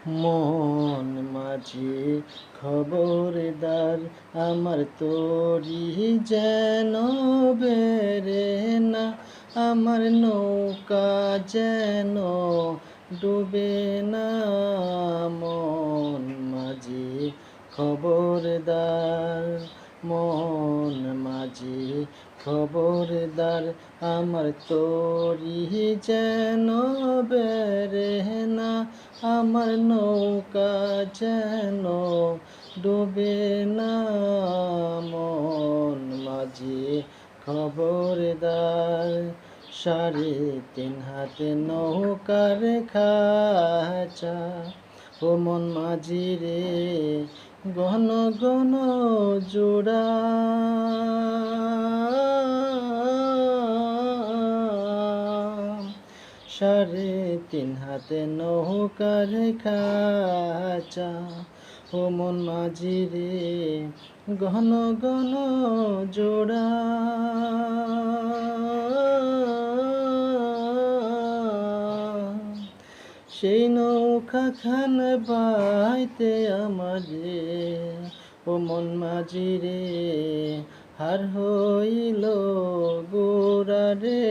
মন মাঝি খবরদার, আমার তরি যেন বেরে না, আমার নৌকা যেন ডুবে না। মন মাঝি খবরদার, মন মাঝি খবরদার, আমার তরি যেন বেরে না, আমার নৌকা যেন ডুবে না। মন মাঝি খবরদার, 3.5 হাতে নৌকার খাঁচা, ও মন মাঝি রে ঘন ঘন জোড়া। 3.5 হাতে নৌকার খাঁচা, ও মন মাঝি রে ঘন ঘন জোড়া। সেই নৌকা খান বাইতে আমারে, ও মন মাঝি রে হার হইল গোরা রে।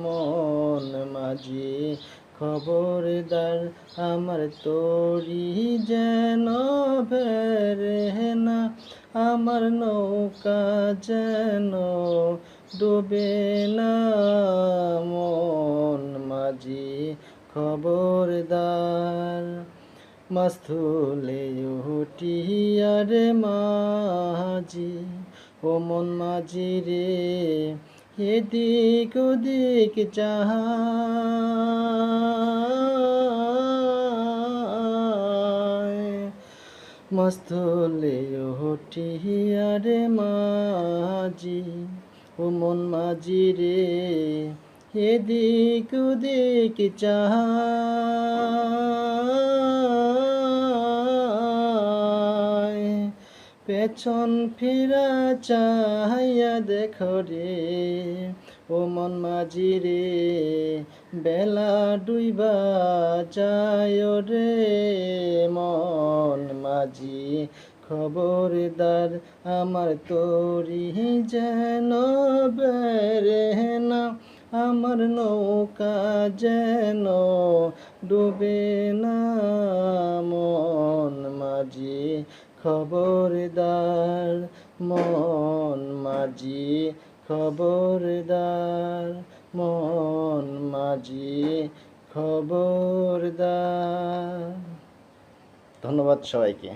মন মাঝি খবরদার, আমার তরি যেন বেরে না, আমার নৌকা যেন ডুবে না। মন মাঝি খবরদার, মাছ তুলে উঠিয়ারে মাঝি, ও মন মাঝি রে এদিক ওদিক চাহায়। মাছ তুলে উঠিয়ারে মাঝি, ও মন মাঝি রে এদিক ওদিক চাহায়। পেছন ফিরা চাহাইয়া দেখো রে, ও মন মাঝি রে বেলা ডুইবা যায় রে। মন মাঝি খবরদার, আমার তরি যেন বেরে না, আমার নৌকা যেন ডুবে না। মন মাঝি খবরদার, মন মাঝি খবরদার, মন মাঝি খবরদার। ধন্যবাদ সবাইকে।